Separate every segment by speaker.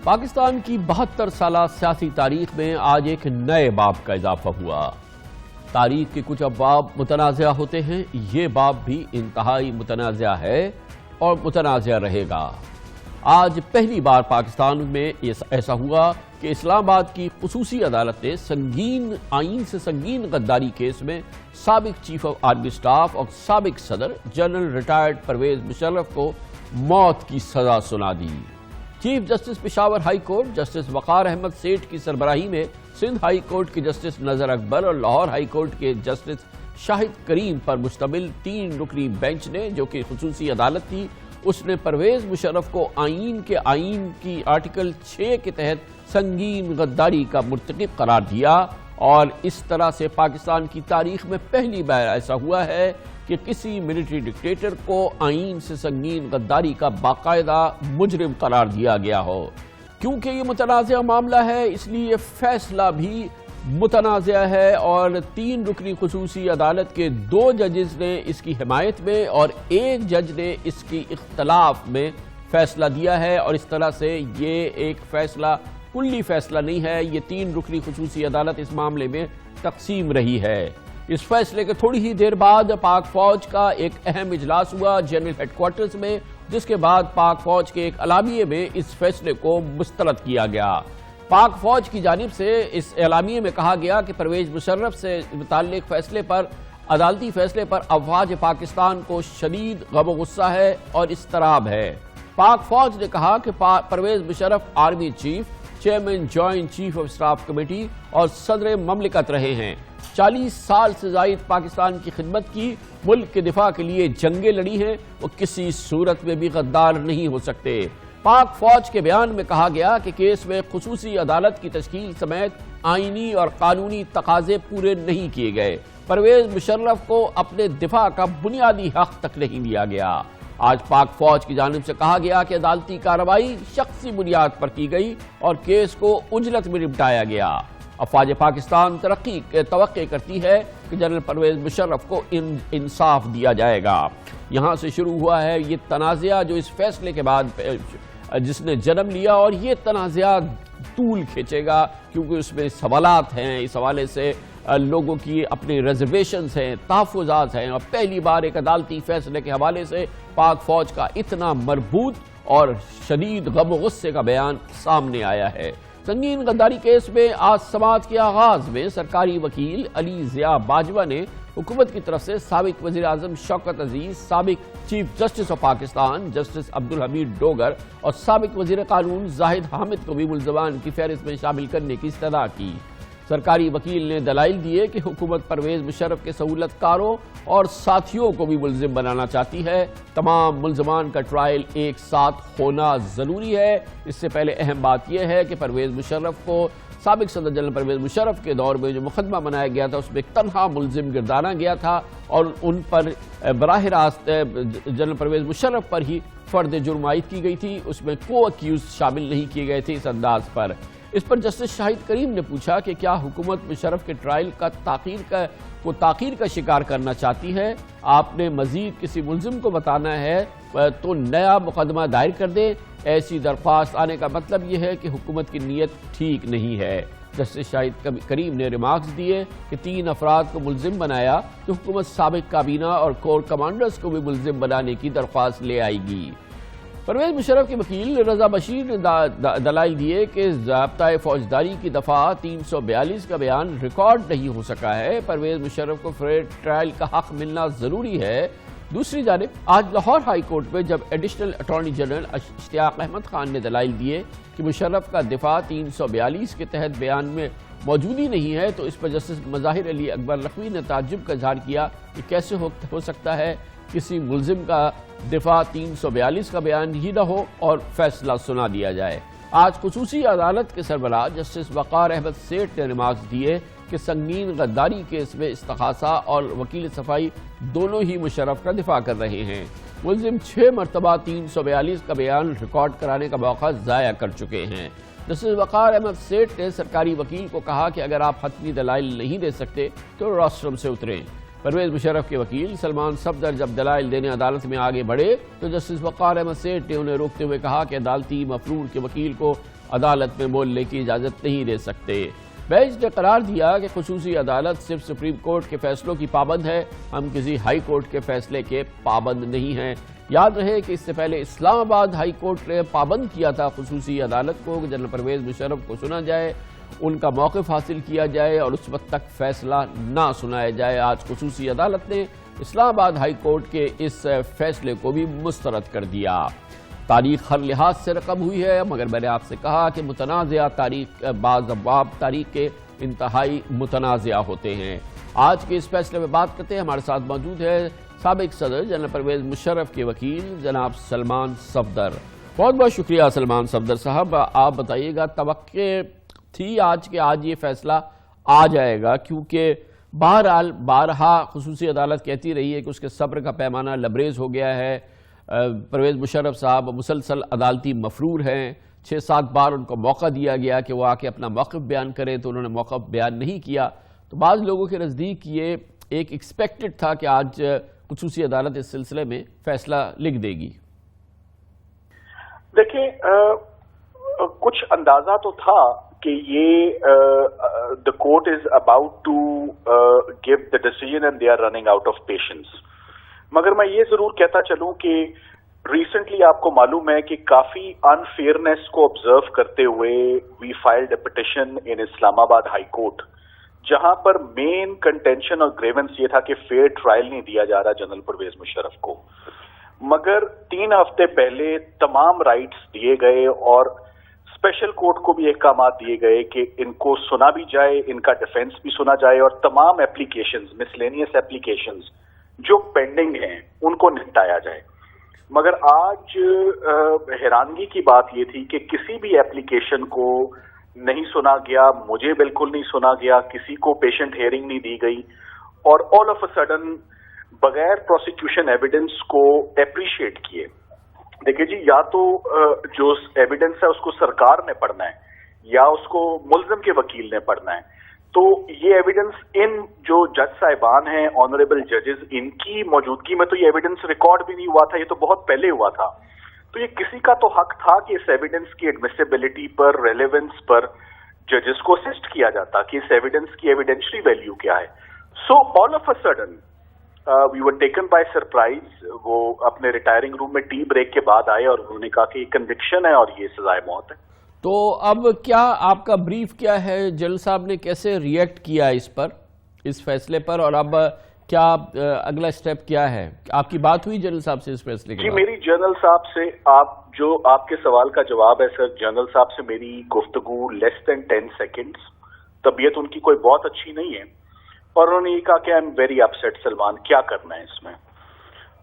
Speaker 1: پاکستان کی 72 سالہ سیاسی تاریخ میں آج ایک نئے باب کا اضافہ ہوا۔ تاریخ کے کچھ ابواب متنازع ہوتے ہیں، یہ باب بھی انتہائی متنازع ہے اور متنازع رہے گا۔ آج پہلی بار پاکستان میں ایسا ہوا کہ اسلام آباد کی خصوصی عدالت نے سنگین آئین سے سنگین غداری کیس میں سابق چیف آف آرمی سٹاف اور سابق صدر جنرل ریٹائرڈ پرویز مشرف کو موت کی سزا سنا دی۔ Chief Justice Peshawar High Court Justice Waqar Ahmad Seth کی سربراہی میں سندھ ہائی کورٹ کے جسٹس نذر اکبر اور لاہور ہائی کورٹ کے جسٹس شاہد کریم پر مشتمل 3 رکنی بینچ نے، جو کہ خصوصی عدالت تھی، اس نے پرویز مشرف کو آئین کی آرٹیکل 6 کے تحت سنگین غداری کا مرتکب قرار دیا، اور اس طرح سے پاکستان کی تاریخ میں پہلی بار ایسا ہوا ہے کہ کسی ملٹری ڈکٹیٹر کو آئین سے سنگین غداری کا باقاعدہ مجرم قرار دیا گیا ہو۔ کیونکہ یہ متنازع معاملہ ہے، اس لیے فیصلہ بھی متنازع ہے، اور 3 رکنی خصوصی عدالت کے 2 ججز نے اس کی حمایت میں اور 1 جج نے اس کی اختلاف میں فیصلہ دیا ہے، اور اس طرح سے یہ ایک فیصلہ کلی فیصلہ نہیں ہے، یہ 3 رکنی خصوصی عدالت اس معاملے میں تقسیم رہی ہے۔ اس فیصلے کے تھوڑی ہی دیر بعد پاک فوج کا ایک اہم اجلاس ہوا جنرل ہیڈ کوارٹرز میں، جس کے بعد پاک فوج کے ایک اعلامیے میں اس فیصلے کو مسترد کیا گیا۔ پاک فوج کی جانب سے اس اعلامیے میں کہا گیا کہ پرویز مشرف سے متعلق عدالتی فیصلے پر افواج پاکستان کو شدید غم و غصہ ہے اور اضطراب ہے۔ پاک فوج نے کہا کہ Pervez Musharraf army chief, chairman joint chief of staff committee اور صدر مملکت رہے ہیں، 40 سال سے زائد پاکستان کی خدمت کی، ملک کے دفاع کے لیے جنگیں لڑی ہیں، وہ کسی صورت میں بھی غدار نہیں ہو سکتے۔ پاک فوج کے بیان میں کہا گیا کہ کیس میں خصوصی عدالت کی تشکیل سمیت آئینی اور قانونی تقاضے پورے نہیں کیے گئے، پرویز مشرف کو اپنے دفاع کا بنیادی حق تک نہیں دیا گیا۔ آج پاک فوج کی جانب سے کہا گیا کہ عدالتی کارروائی شخصی بنیاد پر کی گئی اور کیس کو عجلت میں نپٹایا گیا۔ افواج پاکستان توقع کرتی ہے کہ جنرل پرویز مشرف کو انصاف دیا جائے گا۔ یہاں سے شروع ہوا ہے یہ تنازعہ جو اس فیصلے کے بعد جس نے جنم لیا، اور یہ تنازعہ طول کھینچے گا کیونکہ اس میں سوالات ہیں، اس حوالے سے لوگوں کی اپنی ریزرویشنز ہیں، تحفظات ہیں، اور پہلی بار ایک عدالتی فیصلے کے حوالے سے پاک فوج کا اتنا مربوط اور شدید غم و غصے کا بیان سامنے آیا ہے۔ سنگین غداری کیس میں آج سماعت کے آغاز میں سرکاری وکیل علی ضیاء باجوہ نے حکومت کی طرف سے سابق وزیر اعظم شوکت عزیز، سابق chief justice of Pakistan justice Abdul Hameed Dogar اور سابق وزیر قانون زاہد حامد کو بھی ملزمان کی فہرست میں شامل کرنے کی استدعا کی۔ سرکاری وکیل نے دلائل دیے کہ حکومت پرویز مشرف کے سہولت کاروں اور ساتھیوں کو بھی ملزم بنانا چاہتی ہے۔ تمام ملزمان کا ٹرائل ایک ساتھ ہونا ضروری ہے۔ اس سے پہلے اہم بات یہ ہے کہ پرویز مشرف کو سابق صدر جنرل پرویز مشرف کے دور میں جو مقدمہ بنایا گیا تھا اس میں ایک تنہا ملزم گردانا گیا تھا، اور ان پر براہ راست جنرل پرویز مشرف پر ہی فرد جرم عائد کی گئی تھی، اس میں کو اکیوز شامل نہیں کیے گئے تھے اس انداز پر۔ اس پر جسٹس شاہد کریم نے پوچھا کہ کیا حکومت مشرف کے ٹرائل کا تاخیر کا شکار کرنا چاہتی ہے؟ آپ نے مزید کسی ملزم کو بتانا ہے تو نیا مقدمہ دائر کر دیں۔ ایسی درخواست آنے کا مطلب یہ ہے کہ حکومت کی نیت ٹھیک نہیں ہے۔ جسٹس شاہد کریم نے ریمارکس دیے کہ 3 افراد کو ملزم بنایا تو حکومت سابق کابینہ اور کور کمانڈرز کو بھی ملزم بنانے کی درخواست لے آئے گی۔ پرویز مشرف کے وکیل رضا بشیر نے دلائل دیے کہ ضابطۂ فوجداری کی دفعہ 342 کا بیان ریکارڈ نہیں ہو سکا ہے، پرویز مشرف کو فیئر ٹرائل کا حق ملنا ضروری ہے۔ دوسری جانب آج لاہور ہائی کورٹ میں جب ایڈیشنل اٹارنی جنرل اشتیاق احمد خان نے دلائل دیے کہ مشرف کا دفاع 342 کے تحت بیان میں موجود ہی نہیں ہے، تو اس پر جسٹس مظاہر علی اکبر لکھوی نے تعجب کا اظہار کیا کہ کیسے ہو سکتا ہے کسی ملزم کا دفاع 342 کا بیان ہی نہ ہو اور فیصلہ سنا دیا جائے۔ آج خصوصی عدالت کے سربراہ جسٹس وقار احمد سیٹھ نے ریمارکس دیے کہ سنگین غداری کیس میں استغاثہ اور وکیل صفائی دونوں ہی مشرف کا دفاع کر رہے ہیں۔ ملزم 6 مرتبہ 342 کا بیان ریکارڈ کرانے کا موقع ضائع کر چکے ہیں۔ جسٹس وقار احمد سیٹھ نے سرکاری وکیل کو کہا کہ اگر آپ حتمی دلائل نہیں دے سکتے تو روسٹرم سے اتریں۔ پرویز مشرف کے وکیل سلمان صفدر جب دلائل دینے عدالت میں آگے بڑھے تو جسٹس وقار احمد سیٹھ نے انہیں روکتے ہوئے کہا کہ عدالتی مفرور کے وکیل کو عدالت میں بولنے کی اجازت نہیں دے سکتے۔ بینچ نے قرار دیا کہ خصوصی عدالت صرف سپریم کورٹ کے فیصلوں کی پابند ہے، ہم کسی ہائی کورٹ کے فیصلے کے پابند نہیں ہیں۔ یاد رہے کہ اس سے پہلے اسلام آباد ہائی کورٹ نے پابند کیا تھا خصوصی عدالت کو کہ جنرل پرویز مشرف کو سنا جائے، ان کا موقف حاصل کیا جائے اور اس وقت تک فیصلہ نہ سنایا جائے۔ آج خصوصی عدالت نے اسلام آباد ہائی کورٹ کے اس فیصلے کو بھی مسترد کر دیا۔ تاریخ ہر لحاظ سے رقم ہوئی ہے، مگر میں نے آپ سے کہا کہ متنازعہ تاریخ بعض ابواب تاریخ کے انتہائی متنازعہ ہوتے ہیں۔ آج کے اس فیصلے میں بات کرتے ہیں، ہمارے ساتھ موجود ہے سابق صدر جنرل پرویز مشرف کے وکیل جناب سلمان صفدر۔ بہت بہت شکریہ سلمان صفدر صاحب۔ آپ بتائیے گا، توقع تھی آج کہ آج یہ فیصلہ آ جائے گا؟ کیونکہ بہرحال بارہا خصوصی عدالت کہتی رہی ہے کہ اس کے صبر کا پیمانہ لبریز ہو گیا ہے۔ پرویز مشرف صاحب مسلسل عدالتی مفرور ہیں، 6-7 بار ان کو موقع دیا گیا کہ وہ آ کے اپنا موقف بیان کریں تو انہوں نے موقف بیان نہیں کیا۔ تو بعض لوگوں کے نزدیک یہ ایک ایکسپیکٹڈ تھا کہ آج خصوصی عدالت اس سلسلے میں فیصلہ لکھ دے گی۔
Speaker 2: دیکھیں، کچھ اندازہ تو تھا کہ یہ the court is about to give the decision and they are running out of patience۔ مگر میں یہ ضرور کہتا چلوں کہ ریسنٹلی آپ کو معلوم ہے کہ کافی انفیئرنیس کو آبزرو کرتے ہوئے وی فائلڈ اے پٹیشن ان اسلام آباد ہائی کورٹ، جہاں پر مین کنٹینشن اور گریونس یہ تھا کہ فیئر ٹرائل نہیں دیا جا رہا جنرل پرویز مشرف کو۔ مگر 3 ہفتے پہلے تمام رائٹس دیے گئے اور اسپیشل کورٹ کو بھی احکامات دیے گئے کہ ان کو سنا بھی جائے، ان کا ڈیفینس بھی سنا جائے اور تمام ایپلیکیشنز، مسلینیس ایپلیکیشنز جو پینڈنگ ہیں ان کو نپٹایا جائے۔ مگر آج حیرانگی کی بات یہ تھی کہ کسی بھی ایپلیکیشن کو نہیں سنا گیا، مجھے بالکل نہیں سنا گیا، کسی کو پیشنٹ ہیئرنگ نہیں دی گئی، اور آل آف اے سڈن بغیر پروسیکیوشن ایویڈنس کو اپریشیٹ کیے۔ دیکھیں جی، یا تو جو ایویڈنس ہے اس کو سرکار نے پڑھنا ہے یا اس کو ملزم کے وکیل نے پڑھنا ہے۔ تو یہ ایویڈنس ان جو جج صاحبان ہیں، آنریبل ججز، ان کی موجودگی میں تو یہ ایویڈنس ریکارڈ بھی نہیں ہوا تھا، یہ تو بہت پہلے ہوا تھا۔ تو یہ کسی کا تو حق تھا کہ اس ایویڈنس کی ایڈمیسیبلٹی پر، ریلیونس پر ججز کو اسسٹ کیا جاتا کہ اس ایویڈنس کی ایویڈینشری ویلیو کیا ہے۔ So all of a sudden we were taken by surprise. وہ اپنے ریٹائرنگ روم میں ٹی بریک کے بعد آئے اور انہوں نے کہا کہ یہ کنوکشن ہے اور یہ سزائے موت ہے۔
Speaker 1: تو اب کیا آپ کا بریف کیا ہے؟ جنرل صاحب نے کیسے ریئیکٹ کیا اس پر، اس فیصلے پر، اور اب کیا اگلا سٹیپ کیا ہے؟ آپ کی بات ہوئی جنرل صاحب سے اس فیصلے کے بعد؟
Speaker 2: جی، میری جنرل صاحب سے آپ کے سوال کا جواب ہے سر، جنرل صاحب سے میری گفتگو لیس دین 10 سیکنڈز۔ طبیعت ان کی کوئی بہت اچھی نہیں ہے اور انہوں نے یہ کہا کہ I am very upset Salman, کیا کرنا ہے اس میں؟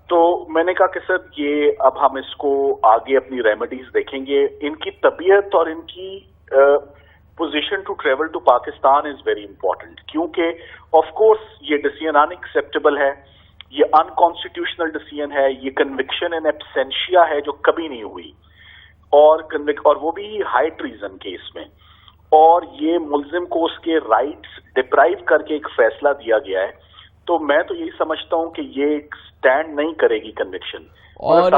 Speaker 2: تو میں نے کہا کہ سر یہ اب ہم اس کو آگے اپنی ریمیڈیز دیکھیں گے۔ ان کی طبیعت اور ان کی position to travel to Pakistan is very important, کیونکہ آف کورس یہ ڈیسیژن ان ایکسیپٹیبل ہے، یہ انکانسٹیٹیوشنل ڈیسیژن ہے، یہ کنوکشن ان ایبسینشیا ہے جو کبھی نہیں ہوئی، اور وہ بھی ہائی ٹریزن کیس میں، اور یہ ملزم کو اس کے رائٹس ڈپرائیو کر کے ایک فیصلہ دیا گیا ہے۔ تو میں تو یہی سمجھتا ہوں کہ یہ اسٹینڈ نہیں کرے گی کنوکشن۔
Speaker 1: اور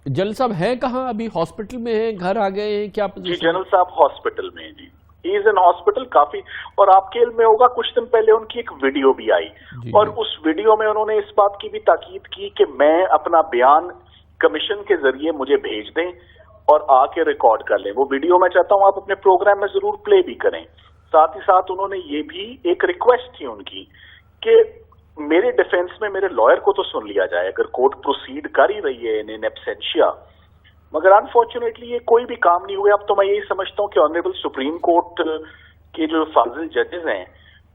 Speaker 1: جنرل صاحب ہیں کہاں؟ ابھی ہاسپٹل میں ہیں، گھر آ گئے ہیں کیا؟
Speaker 2: جی جنرل صاحب ہاسپٹل میں ہیں، جی ہی از ان ہاسپٹل کافی، اور آپ کے علم میں ہوگا کچھ دن پہلے ان کی ایک ویڈیو بھی آئی اور اس ویڈیو میں انہوں نے اس بات کی بھی تاکید کی کہ میں اپنا بیان کمیشن کے ذریعے مجھے بھیج دیں اور آ کے ریکارڈ کر لیں۔ وہ ویڈیو میں چاہتا ہوں آپ اپنے پروگرام میں ضرور پلے بھی کریں۔ ساتھ ہی ساتھ انہوں نے یہ بھی ایک ریکویسٹ تھی ان کی کہ میرے ڈیفینس میں میرے لائر کو تو سن لیا جائے اگر کورٹ پروسیڈ کر ہی رہی ہے ان ایبسینشیا، مگر انفارچونیٹلی یہ کوئی بھی کام نہیں ہوئے۔ اب تو میں یہی سمجھتا ہوں کہ آنریبل سپریم کورٹ کے جو فاضل ججز ہیں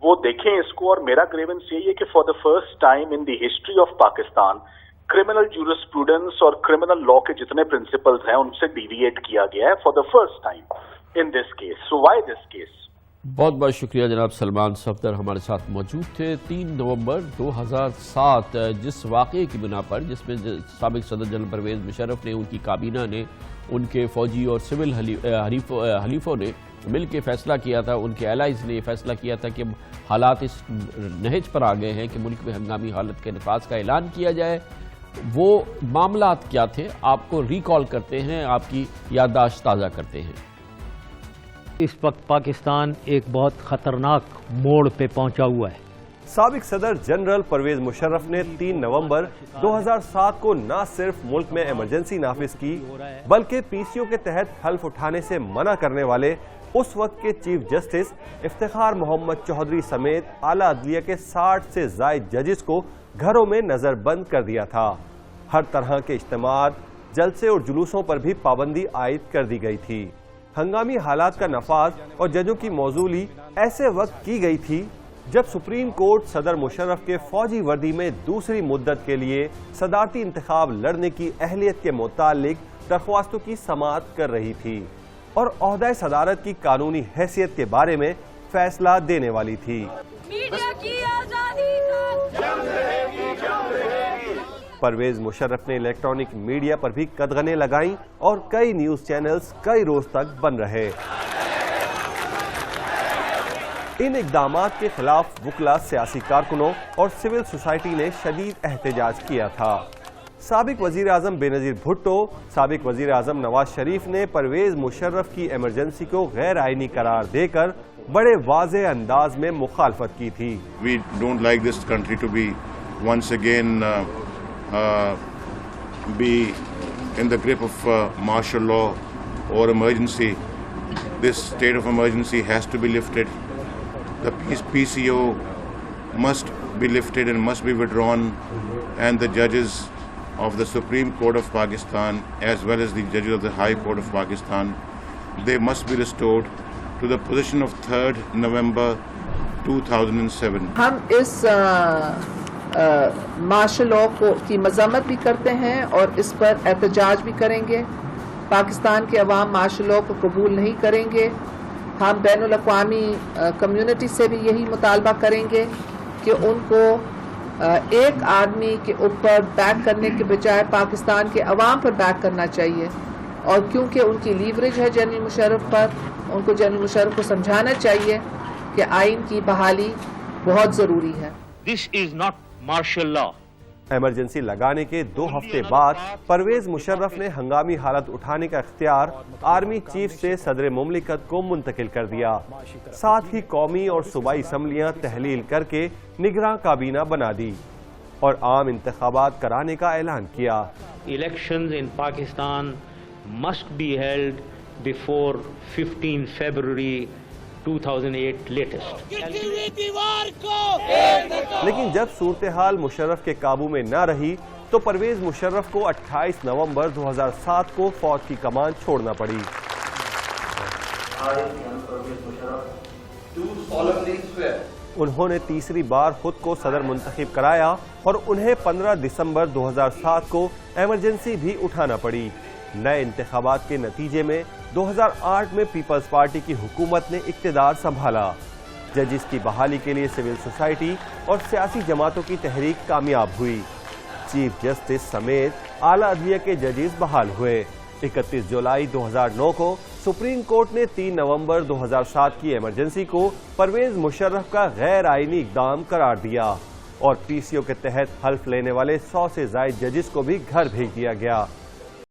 Speaker 2: وہ دیکھیں اس کو، اور میرا گریونس یہی ہے کہ for the first time in the history of Pakistan criminal jurisprudence اور کرمنل لا کے جتنے پرنسپلز ہیں ان سے ڈیویٹ کیا گیا ہے for the first time in this case. So why this case?
Speaker 1: بہت بہت شکریہ جناب سلمان صفدر ہمارے ساتھ موجود تھے۔ 3 نومبر 2007 جس واقعے کی بنا پر جس میں سابق صدر جنرل پرویز مشرف نے، ان کی کابینہ نے، ان کے فوجی اور سول حلیفوں نے مل کے فیصلہ کیا تھا، ان کے الائز نے یہ فیصلہ کیا تھا کہ حالات اس نہج پر آ گئے ہیں کہ ملک میں ہنگامی حالت کے نفاذ کا اعلان کیا جائے. وہ معاملات کیا تھے آپ کو ریکال کرتے ہیں، آپ کی یادداشت تازہ کرتے ہیں.
Speaker 3: اس وقت پاکستان ایک بہت خطرناک موڑ پہ پہنچا ہوا ہے.
Speaker 4: سابق صدر جنرل پرویز مشرف نے 3 نومبر 2007 کو نہ صرف ملک میں ایمرجنسی نافذ کی بلکہ پی سی او کے تحت حلف اٹھانے سے منع کرنے والے اس وقت کے چیف جسٹس افتخار محمد چودھری سمیت اعلیٰ عدلیہ کے 60 سے زائد ججز کو گھروں میں نظر بند کر دیا تھا. ہر طرح کے اجتماعات، جلسے اور جلوسوں پر بھی پابندی عائد کر دی گئی تھی. ہنگامی حالات کا نفاذ اور ججوں کی موصولی ایسے وقت کی گئی تھی جب سپریم کورٹ صدر مشرف کے فوجی وردی میں دوسری مدت کے لیے صدارتی انتخاب لڑنے کی اہلیت کے متعلق درخواستوں کی سماعت کر رہی تھی اور عہدہ صدارت کی قانونی حیثیت کے بارے میں فیصلہ دینے والی تھی. پرویز مشرف نے الیکٹرانک میڈیا پر بھی قدغنیں لگائیں اور کئی نیوز چینلز کئی روز تک بند رہے. ان اقدامات کے خلاف وکلاء، سیاسی کارکنوں اور سول سوسائٹی نے شدید احتجاج کیا تھا. سابق وزیر اعظم بے نظیر بھٹو، سابق وزیر اعظم نواز شریف نے پرویز مشرف کی ایمرجنسی کو غیر آئینی قرار دے کر بڑے واضح انداز میں مخالفت کی تھی.
Speaker 5: We don't like this country to be once again be in the grip of martial law or emergency. This state of emergency has to be lifted. The PCO must be lifted and must be withdrawn, and the judges of the Supreme Court of Pakistan as well as the judges of the High Court of Pakistan, they must be restored to the position of 3rd November 2007.
Speaker 6: ہم اس martial law کی مذمت بھی کرتے ہیں اور اس پر احتجاج بھی کریں گے. پاکستان کے عوام مارشل لاء کو قبول نہیں کریں گے. ہم بین الاقوامی کمیونٹی سے بھی یہی مطالبہ کریں گے کہ ان کو ایک آدمی کے اوپر بیک کرنے کے بجائے پاکستان کے عوام پر بیک کرنا چاہیے. اور کیونکہ ان کی لیوریج ہے جنرل مشرف پر، ان کو جنرل مشرف کو سمجھانا چاہیے کہ آئین کی بحالی بہت ضروری ہے.
Speaker 3: This is not martial law.
Speaker 4: Emergency لگانے کے 2 ہفتے بعد پرویز مشرف نے ہنگامی حالت اٹھانے کا اختیار آرمی چیف سے صدر مملکت کو منتقل کر دیا. ساتھ ہی قومی اور صوبائی اسمبلیاں تحلیل کر کے نگراں کابینہ بنا دی اور عام انتخابات کرانے کا اعلان کیا.
Speaker 3: Elections in Pakistan must be held before 15 February 2008 latest.
Speaker 4: لیکن جب صورتحال مشرف کے قابو میں نہ رہی تو پرویز مشرف کو 28 نومبر 2007 کو فوج کی کمان چھوڑنا پڑی. انہوں نے تیسری بار خود کو صدر منتخب کرایا اور انہیں 15 دسمبر 2007 کو ایمرجنسی بھی اٹھانا پڑی. نئے انتخابات کے نتیجے میں 2008 میں پیپلز پارٹی کی حکومت نے اقتدار سنبھالا. ججز کی بحالی کے لیے سول سوسائٹی اور سیاسی جماعتوں کی تحریک کامیاب ہوئی. چیف جسٹس سمیت اعلیٰ عدلیہ کے ججز بحال ہوئے. 31 جولائی 2009 کو سپریم کورٹ نے 3 نومبر 2007 کی ایمرجنسی کو پرویز مشرف کا غیر آئینی اقدام قرار دیا اور پی سی او کے تحت حلف لینے والے 100 سے زائد ججز کو بھی گھر بھیج دیا گیا.